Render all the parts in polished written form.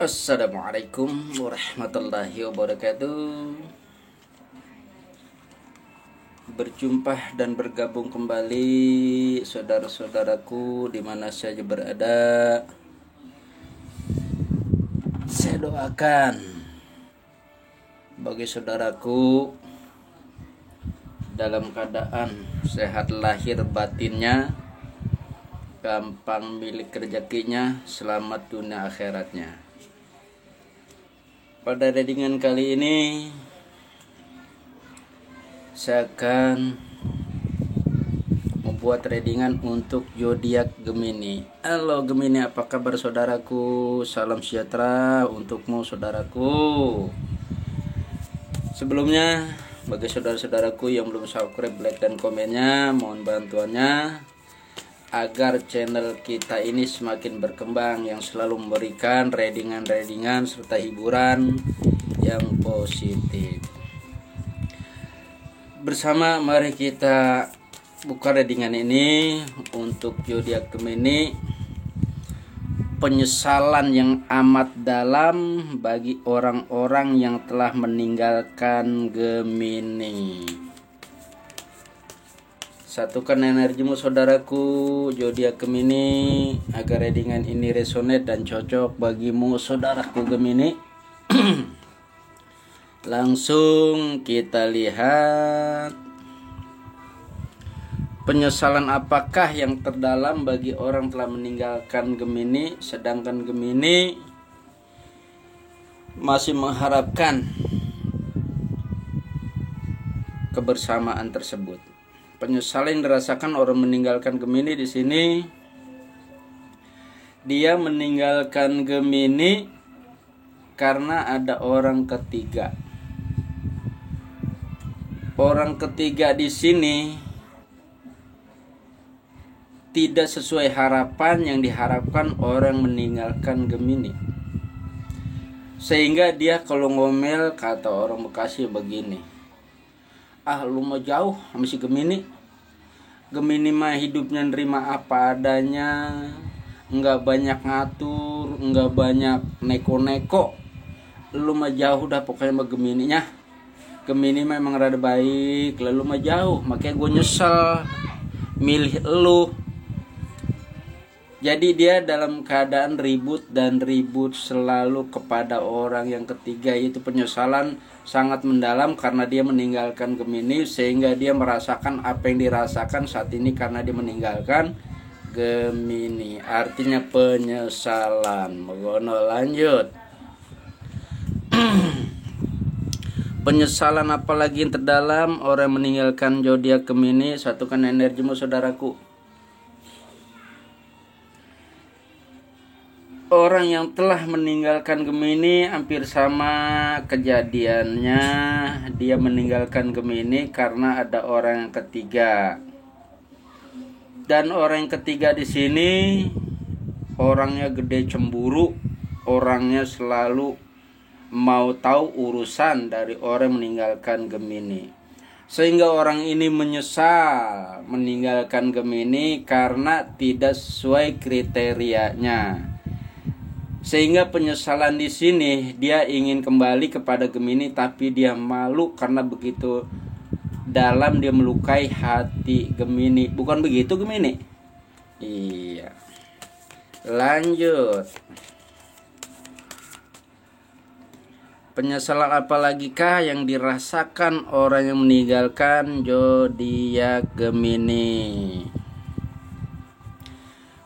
Assalamualaikum warahmatullahi wabarakatuh. Berjumpa dan bergabung kembali saudara-saudaraku di mana saja berada. Saya doakan bagi saudaraku dalam keadaan sehat lahir batinnya, gampang milik rezekinya, selamat dunia akhiratnya. Pada readingan kali ini saya akan membuat readingan untuk zodiak Gemini. Halo Gemini, apa kabar saudaraku? Salam sejahtera untukmu saudaraku. Sebelumnya, bagi saudara-saudaraku yang belum subscribe, like dan komennya, mohon bantuannya agar channel kita ini semakin berkembang, yang selalu memberikan readingan-readingan serta hiburan yang positif. Bersama mari kita buka readingan ini untuk zodiak Gemini. Penyesalan yang amat dalam bagi orang-orang yang telah meninggalkan Gemini. Satukan energimu saudaraku zodiak Gemini agar readingan ini resonate dan cocok bagimu saudaraku Gemini. Langsung kita lihat penyesalan apakah yang terdalam bagi orang telah meninggalkan Gemini, sedangkan Gemini masih mengharapkan kebersamaan tersebut. Penyesalan yang dirasakan orang meninggalkan Gemini di sini, dia meninggalkan Gemini karena ada orang ketiga. Orang ketiga di sini tidak sesuai harapan yang diharapkan orang meninggalkan Gemini. Sehingga dia kalau ngomel, kata orang Bekasi begini, ah lu mau jauh sama si Gemini. Gemini mah hidupnya nerima apa adanya, nggak banyak ngatur, nggak banyak neko-neko. Lu mah jauh dah pokoknya sama Gemininya. Gemini memang rada baik, lalu mah jauh, makanya gue nyesel milih lu. Jadi dia dalam keadaan ribut dan ribut selalu kepada orang yang ketiga. Itu penyesalan sangat mendalam karena dia meninggalkan Gemini, sehingga dia merasakan apa yang dirasakan saat ini karena dia meninggalkan Gemini. Artinya penyesalan. Mogono lanjut. Penyesalan apalagi yang terdalam orang meninggalkan zodiak Gemini. Satukan energimu saudaraku. Orang yang telah meninggalkan Gemini hampir sama kejadiannya. Dia meninggalkan Gemini karena ada orang yang ketiga. Dan orang yang ketiga di sini orangnya gede cemburu, orangnya selalu mau tahu urusan dari orang meninggalkan Gemini. Sehingga orang ini menyesal meninggalkan Gemini karena tidak sesuai kriterianya. Sehingga penyesalan di sini dia ingin kembali kepada Gemini, tapi dia malu karena begitu dalam dia melukai hati Gemini. Bukan begitu Gemini? Iya. Lanjut. Penyesalan apalagi kah yang dirasakan orang yang meninggalkan zodiak Gemini?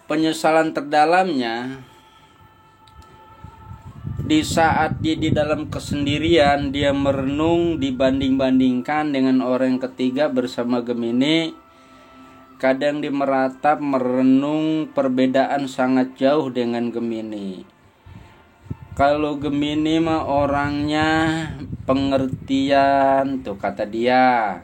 Penyesalan terdalamnya di saat dia di dalam kesendirian, dia merenung dibanding-bandingkan dengan orang ketiga bersama Gemini. Kadang dia meratap, merenung perbedaan sangat jauh dengan Gemini. Kalau Gemini mah orangnya pengertian, tuh kata dia.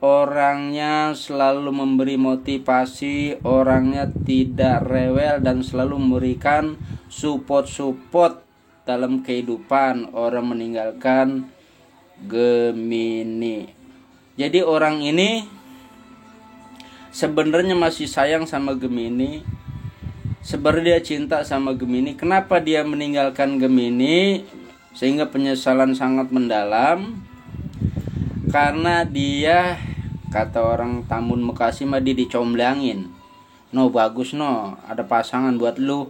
Orangnya selalu memberi motivasi, orangnya tidak rewel dan selalu memberikan support dalam kehidupan orang meninggalkan Gemini. Jadi orang ini sebenarnya masih sayang sama Gemini, Sebenarnya dia cinta sama Gemini. Kenapa dia meninggalkan Gemini sehingga penyesalan sangat mendalam? Karena dia, kata orang Tambun Bekasi mah, dia dicomblangin. No, bagus no, ada pasangan buat lu.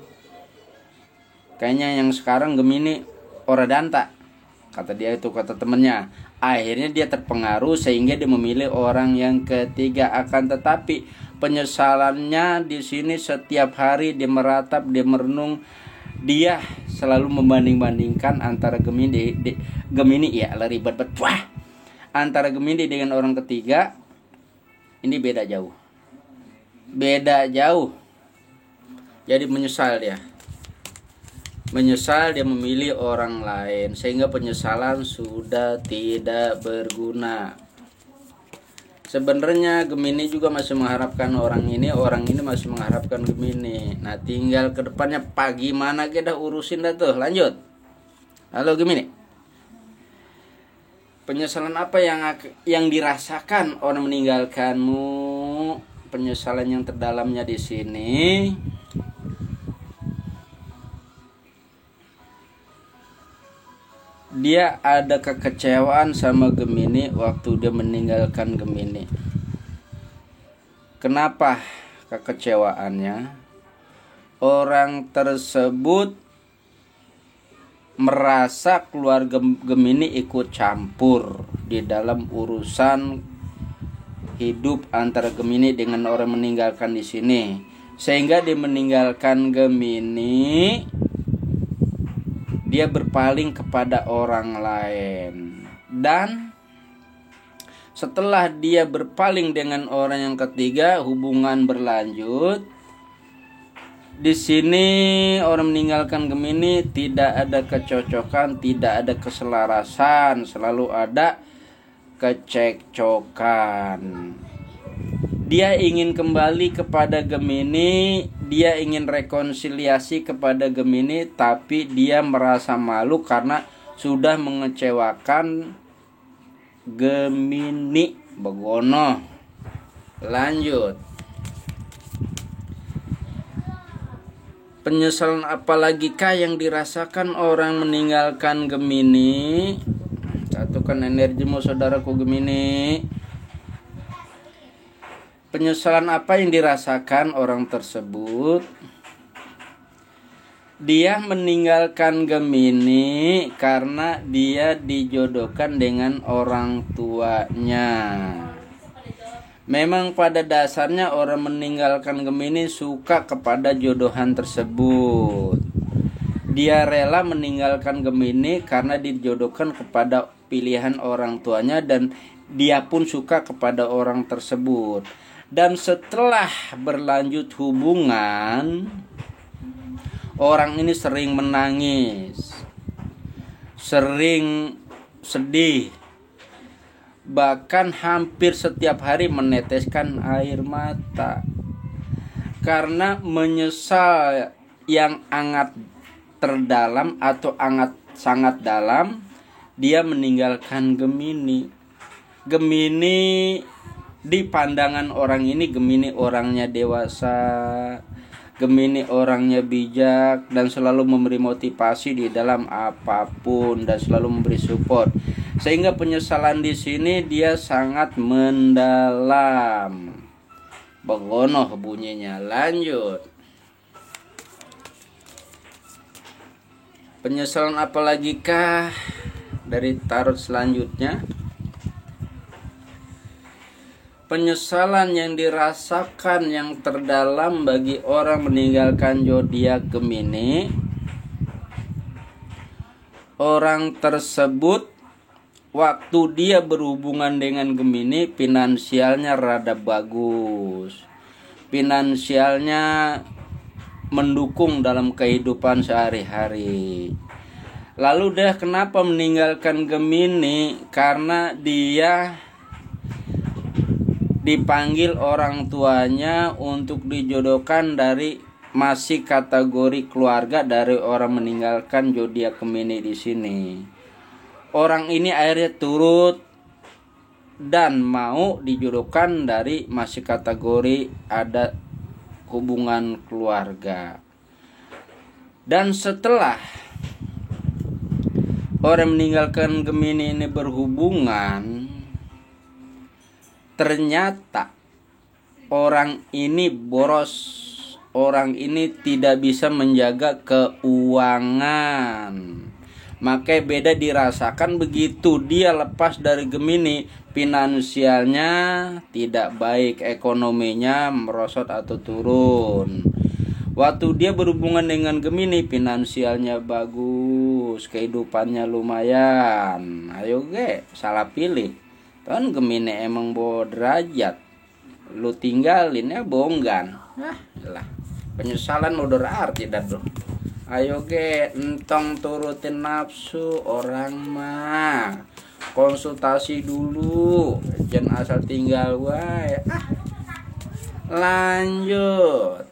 Kayaknya yang sekarang Gemini ora danta, kata dia itu, kata temennya. Akhirnya dia terpengaruh sehingga dia memilih orang yang ketiga. Akan tetapi penyesalannya di sini setiap hari dia meratap, dia merenung, dia selalu membanding-bandingkan antara Gemini ya ribet bet. Wah, antara Gemini dengan orang ketiga ini beda jauh. Jadi menyesal dia. Menyesal dia memilih orang lain, sehingga penyesalan sudah tidak berguna. Sebenarnya Gemini juga masih mengharapkan orang ini masih mengharapkan Gemini. Nah, tinggal ke depannya gimana kita urusin dah tuh. Lanjut. Halo Gemini. Penyesalan apa yang dirasakan orang meninggalkanmu? Penyesalan yang terdalamnya di sini, dia ada kekecewaan sama Gemini waktu dia meninggalkan Gemini. Kenapa kekecewaannya? Orang tersebut merasa keluarga Gemini ikut campur di dalam urusan hidup antara Gemini dengan orang meninggalkan di sini, sehingga dia meninggalkan Gemini, dia berpaling kepada orang lain. Dan setelah dia berpaling dengan orang yang ketiga, hubungan berlanjut. Di sini orang meninggalkan Gemini tidak ada kecocokan, tidak ada keselarasan, selalu ada kecekcokan. Dia ingin kembali kepada Gemini, dia ingin rekonsiliasi kepada Gemini, tapi dia merasa malu karena sudah mengecewakan Gemini. Begono. Lanjut. Penyesalan apalagi kah yang dirasakan orang meninggalkan Gemini? Satukan energimu saudaraku Gemini. Penyesalan apa yang dirasakan orang tersebut? Dia meninggalkan Gemini karena dia dijodohkan dengan orang tuanya. Memang pada dasarnya orang meninggalkan Gemini suka kepada jodohan tersebut. Dia rela meninggalkan Gemini karena dijodohkan kepada pilihan orang tuanya, dan dia pun suka kepada orang tersebut. Dan setelah berlanjut hubungan, orang ini sering menangis, sering sedih, bahkan hampir setiap hari meneteskan air mata karena menyesal yang sangat terdalam atau sangat dalam. Dia meninggalkan Gemini. Gemini di pandangan orang ini, Gemini orangnya dewasa, Gemini orangnya bijak dan selalu memberi motivasi di dalam apapun dan selalu memberi support. Sehingga penyesalan di sini dia sangat mendalam. Begono bunyinya. Lanjut. Penyesalan apalagi kah dari tarot selanjutnya? Penyesalan yang dirasakan yang terdalam bagi orang meninggalkan zodiak Gemini. Orang tersebut waktu dia berhubungan dengan Gemini, finansialnya rada bagus. Finansialnya mendukung dalam kehidupan sehari-hari. Lalu dia kenapa meninggalkan Gemini? Karena dia dipanggil orang tuanya untuk dijodohkan dari masih kategori keluarga dari orang meninggalkan zodiak Gemini di sini. Orang ini akhirnya turut dan mau dijodohkan dari masih kategori ada hubungan keluarga. Dan setelah orang meninggalkan Gemini ini berhubungan, ternyata orang ini boros. Orang ini tidak bisa menjaga keuangan. Makanya beda dirasakan begitu dia lepas dari Gemini, finansialnya tidak baik, ekonominya merosot atau turun. Waktu dia berhubungan dengan Gemini, finansialnya bagus, kehidupannya lumayan. Ayo salah pilih. Kan Gemini emang bawa derajat. Lu tinggalin ya bonggan. Lah. Penyesalan udah arti dah bro. Ayo entong turutin nafsu orang mah. Konsultasi dulu, jangan asal tinggal wae. Lanjut.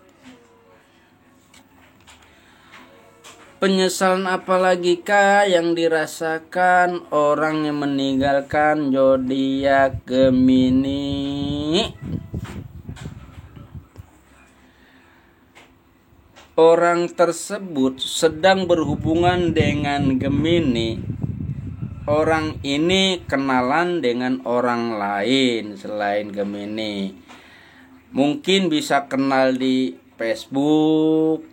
Penyesalan apalagi kah yang dirasakan orang yang meninggalkan zodiak Gemini? Orang tersebut sedang berhubungan dengan Gemini. Orang ini kenalan dengan orang lain selain Gemini. Mungkin bisa kenal di Facebook,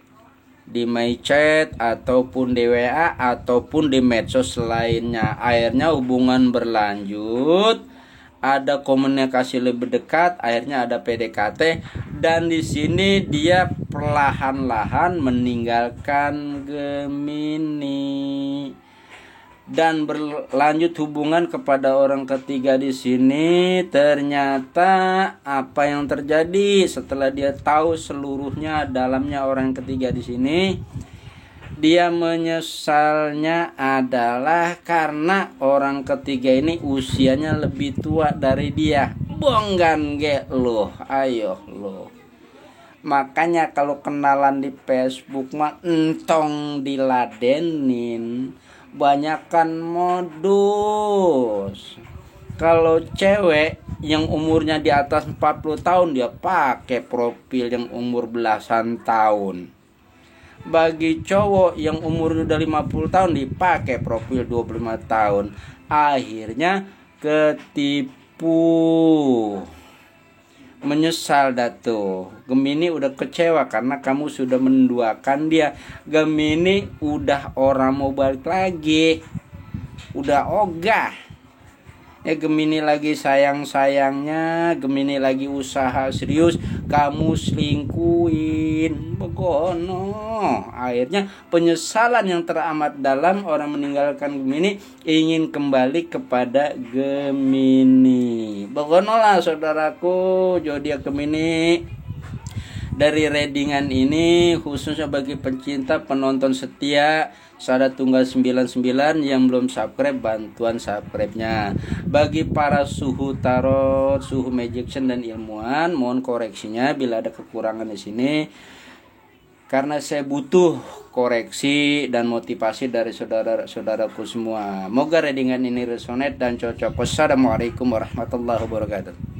di MyChat, ataupun di WA, ataupun di medsos lainnya. Akhirnya hubungan berlanjut, ada komunikasi lebih dekat, akhirnya ada PDKT, dan di sini dia perlahan-lahan meninggalkan Gemini dan berlanjut hubungan kepada orang ketiga di sini. Ternyata apa yang terjadi setelah dia tahu seluruhnya dalamnya orang ketiga di sini, dia menyesalnya adalah karena orang ketiga ini usianya lebih tua dari dia. Bonggan loh, ayo loh. Makanya kalau kenalan di Facebook mah entong diladenin, banyakan modus. Kalau cewek yang umurnya di atas 40 tahun dia pakai profil yang umur belasan tahun. Bagi cowok yang umurnya udah 50 tahun dipakai profil 25 tahun. Akhirnya ketipu. Menyesal dah tuh. Gemini udah kecewa karena kamu sudah menduakan dia. Gemini udah orang mau balik lagi, udah ogah. Gemini lagi sayang-sayangnya, Gemini lagi usaha serius, kamu selingkuhin. Begono. Akhirnya penyesalan yang teramat dalam, orang meninggalkan Gemini ingin kembali kepada Gemini. Begono lah saudaraku, zodiak Gemini. Dari readingan ini khususnya bagi pencinta penonton setia Sada Tunggal 99 yang belum subscribe, bantuan subscribe-nya. Bagi para suhu tarot, suhu magician dan ilmuwan, mohon koreksinya bila ada kekurangan di sini. Karena saya butuh koreksi dan motivasi dari saudara-saudaraku semua. Moga readingan ini resonate dan cocok. Wassalamualaikum warahmatullahi wabarakatuh.